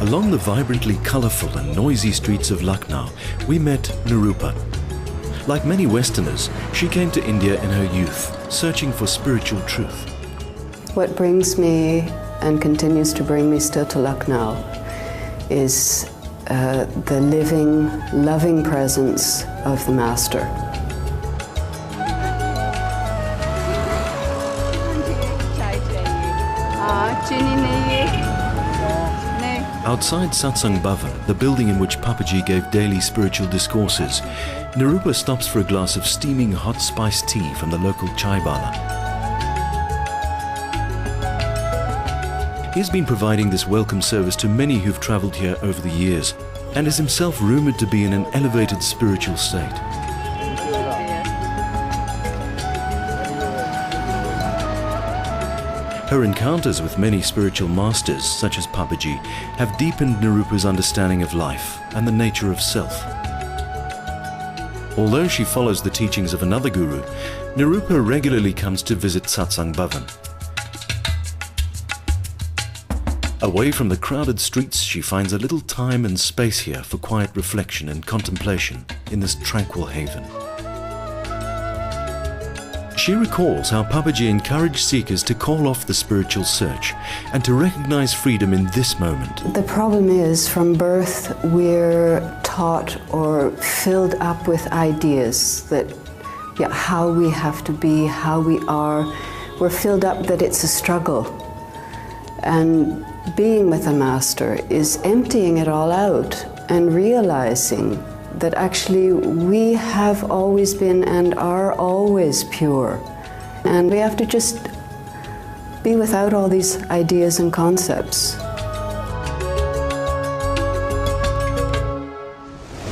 Along the vibrantly colourful and noisy streets of Lucknow, we met Nirupa. Like many Westerners, she came to India in her youth, searching for spiritual truth. What brings me and continues to bring me still to Lucknow is the living, loving presence of the Master. Outside Satsang Bhavan, the building in which Papaji gave daily spiritual discourses, Nirupa stops for a glass of steaming hot spiced tea from the local chai bala. He's been providing this welcome service to many who've travelled here over the years, and is himself rumoured to be in an elevated spiritual state. Her encounters with many spiritual masters, such as Papaji, have deepened Nirupa's understanding of life and the nature of self. Although she follows the teachings of another guru, Nirupa regularly comes to visit Satsang Bhavan. Away from the crowded streets, she finds a little time and space here for quiet reflection and contemplation in this tranquil haven. She recalls how Papaji encouraged seekers to call off the spiritual search and to recognize freedom in this moment. The problem is, from birth, we're taught or filled up with ideas that how we have to be, how we are. We're filled up that it's a struggle. And being with a master is emptying it all out and realizing that actually we have always been and are always pure. And we have to just be without all these ideas and concepts.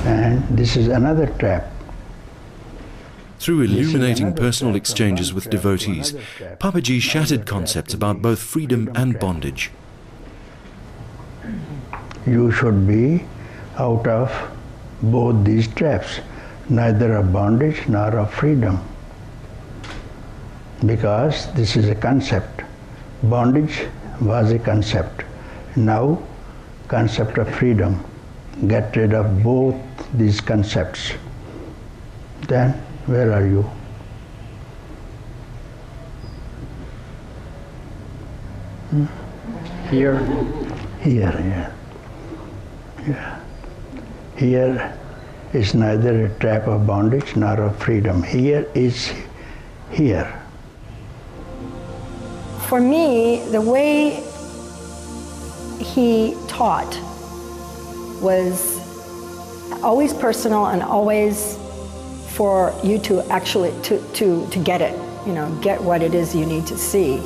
And this is another trap. Through illuminating personal exchanges with devotees, Papaji shattered concepts about both freedom and bondage. You should be out of both these traps, neither of bondage nor of freedom. Because this is a concept. Bondage was a concept. Now, concept of freedom. Get rid of both these concepts. Then, where are you? Here. Here, yeah. Yeah. Here is neither a trap of bondage nor of freedom. Here is here. For me, the way he taught was always personal and always for you to actually to get it, get what it is you need to see.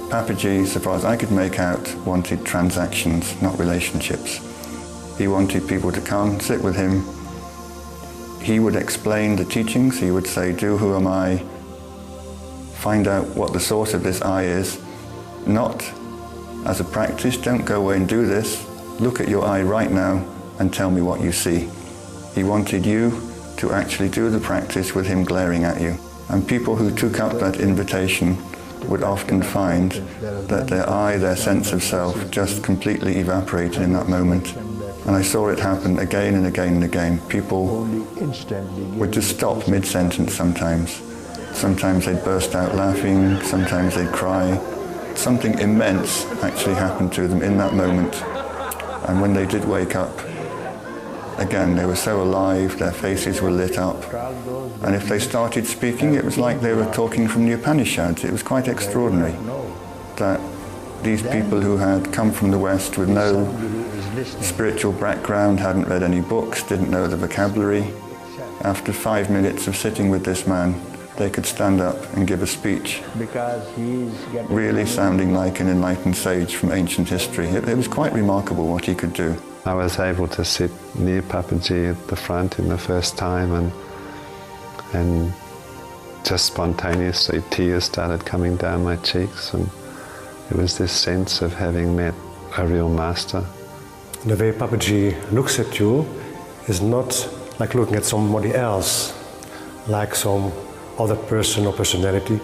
Papaji, so far as I could make out, wanted transactions, not relationships. He wanted people to come, sit with him. He would explain the teachings. He would say, "Do who am I? Find out what the source of this I is." Not as a practice, don't go away and do this. Look at your eye right now and tell me what you see. He wanted you to actually do the practice with him glaring at you. And people who took up that invitation would often find that their I, their sense of self, just completely evaporated in that moment. And I saw it happen again and again and again. People would just stop mid-sentence sometimes. Sometimes they'd burst out laughing, sometimes they'd cry. Something immense actually happened to them in that moment. And when they did wake up, again, they were so alive, their faces were lit up. And if they started speaking, it was like they were talking from the Upanishads. It was quite extraordinary that these people who had come from the West with no spiritual background, hadn't read any books, didn't know the vocabulary, after 5 minutes of sitting with this man, they could stand up and give a speech, really sounding like an enlightened sage from ancient history. It was quite remarkable what he could do. I was able to sit near Papaji at the front in the first time, and just spontaneously tears started coming down my cheeks, and it was this sense of having met a real master. The way Papaji looks at you is not like looking at somebody else, like some other person or personality.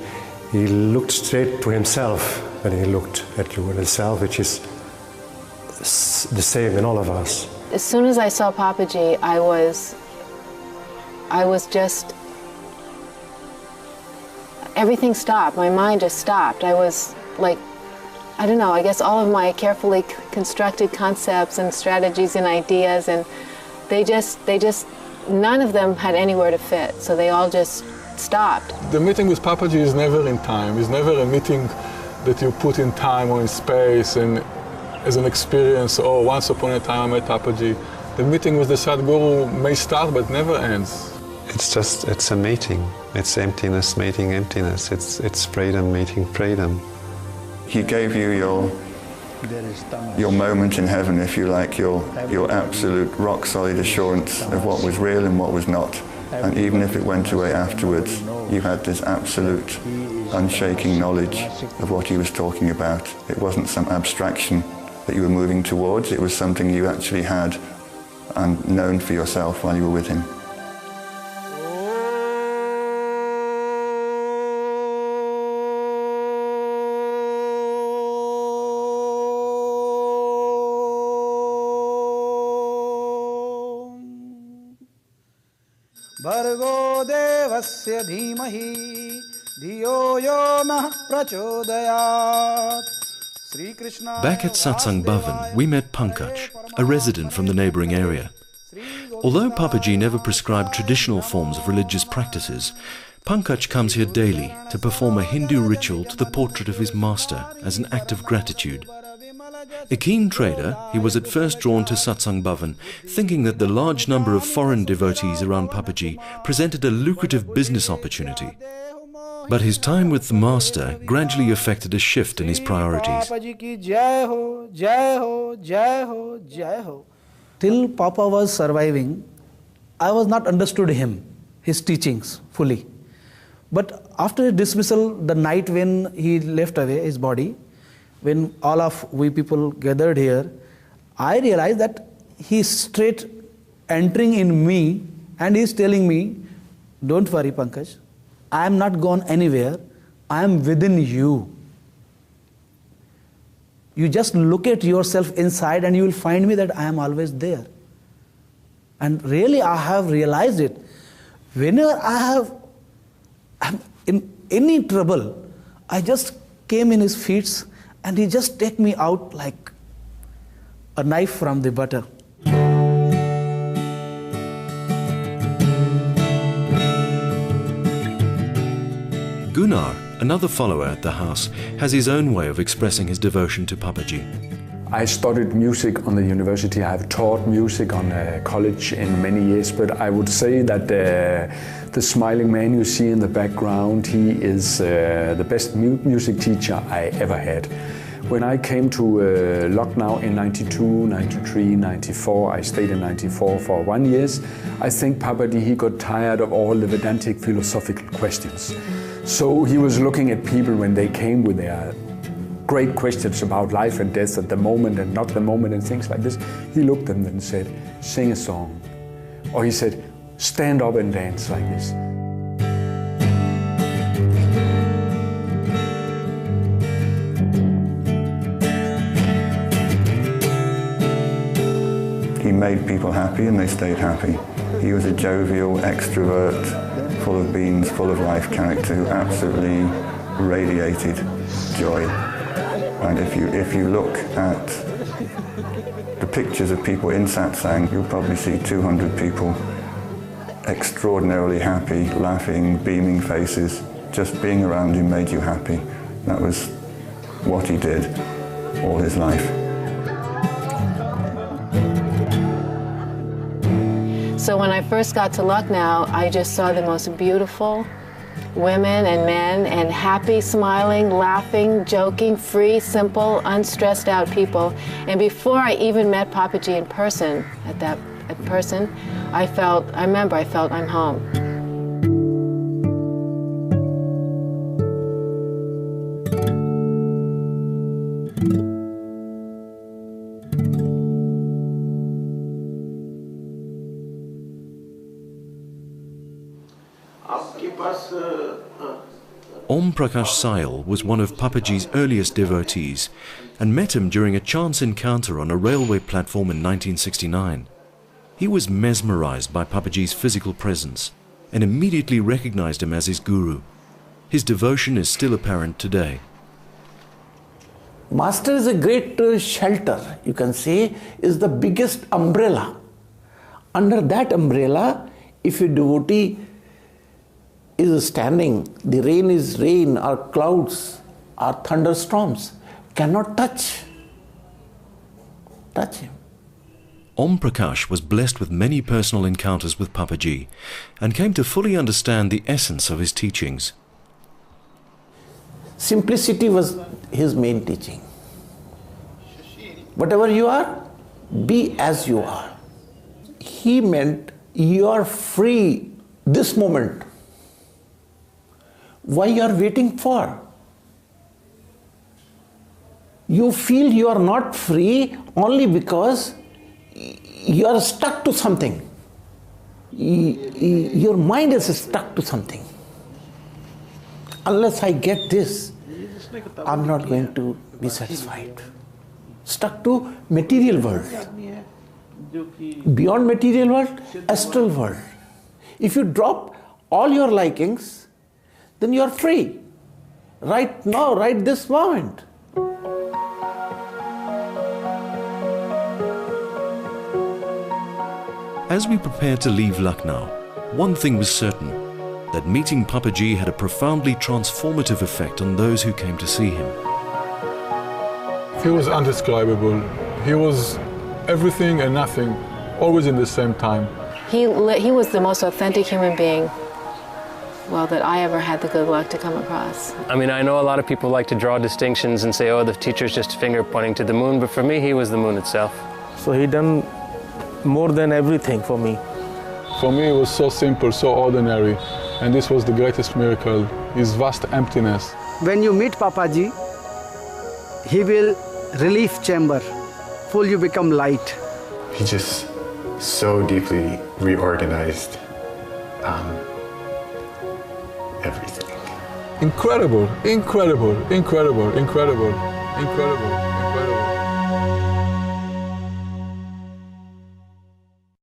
He looked straight to himself when he looked at you, and himself, which is the same in all of us. As soon as I saw Papaji, I was just, everything stopped. My mind just stopped. I was like, I don't know, I guess all of my carefully constructed concepts and strategies and ideas, and they just, none of them had anywhere to fit, so they all just stopped. The meeting with Papaji is never in time. It's never a meeting that you put in time or in space and as an experience, oh, once upon a time I met Papaji. The meeting with the Sadguru may start but never ends. It's a meeting. It's emptiness meeting emptiness. It's freedom meeting freedom. He gave you your moment in heaven, if you like, your absolute rock-solid assurance of what was real and what was not. And even if it went away afterwards, you had this absolute, unshaking knowledge of what he was talking about. It wasn't some abstraction that you were moving towards, it was something you actually had and known for yourself while you were with him. Bhargo devasya dhimahi dhiyo yo nah prachodayat. Back at Satsang Bhavan, we met Pankaj, a resident from the neighbouring area. Although Papaji never prescribed traditional forms of religious practices, Pankaj comes here daily to perform a Hindu ritual to the portrait of his master as an act of gratitude. A keen trader, he was at first drawn to Satsang Bhavan, thinking that the large number of foreign devotees around Papaji presented a lucrative business opportunity. But his time with the master gradually affected a shift in his priorities. Till Papa was surviving, I was not understood him, his teachings fully. But after his dismissal, the night when he left away his body, when all of we people gathered here, I realized that he is straight entering in me and he is telling me, don't worry Pankaj, I am not gone anywhere, I am within you. You just look at yourself inside and you will find me that I am always there. And really I have realized it. Whenever I'm in any trouble, I just came in his feet and he just take me out like a knife from the butter. Gunnar, another follower at the house, has his own way of expressing his devotion to Papaji. I studied music on the university. I have taught music on a college in many years, but I would say that the smiling man you see in the background, he is the best music teacher I ever had. When I came to Lucknow in 92, 93, 94, I stayed in 94 for 1 year, I think Papaji, he got tired of all the Vedantic philosophical questions. So he was looking at people when they came with their great questions about life and death at the moment and not the moment and things like this. He looked at them and said, sing a song. Or he said, stand up and dance like this. He made people happy and they stayed happy. He was a jovial extrovert, full of beans, full of life character who absolutely radiated joy. And if you look at the pictures of people in satsang, you'll probably see 200 people extraordinarily happy, laughing, beaming faces. Just being around you made you happy. That was what he did all his life. So when I first got to Lucknow, I just saw the most beautiful women and men and happy, smiling, laughing, joking, free, simple, unstressed out people. And before I even met Papaji in person, I remember I felt I'm home. Om Prakash Sayal was one of Papaji's earliest devotees and met him during a chance encounter on a railway platform in 1969. He was mesmerized by Papaji's physical presence and immediately recognized him as his guru. His devotion is still apparent today. Master is a great shelter, you can say, is the biggest umbrella. Under that umbrella, if a devotee is standing, the rain is rain, or clouds, or thunderstorms, cannot touch him. Om Prakash was blessed with many personal encounters with Papaji and came to fully understand the essence of his teachings. Simplicity was his main teaching. Whatever you are, be as you are. He meant you are free this moment. Why you are waiting for? You feel you are not free only because you are stuck to something. Your mind is stuck to something. Unless I get this, I'm not going to be satisfied. Stuck to material world. Beyond material world, astral world. If you drop all your likings, then you are free. Right now, right this moment. As we prepared to leave Lucknow, one thing was certain, that meeting Papaji had a profoundly transformative effect on those who came to see him. He was undescribable. He was everything and nothing, always in the same time. He was the most authentic human being, well, that I ever had the good luck to come across. I mean, I know a lot of people like to draw distinctions and say, oh, the teacher's just finger pointing to the moon, but for me, he was the moon itself. So he done more than everything for me. For me, it was so simple, so ordinary, and this was the greatest miracle, his vast emptiness. When you meet Papaji, he will relief chamber, full you become light. He just so deeply reorganized everything. Incredible, incredible, incredible, incredible, incredible.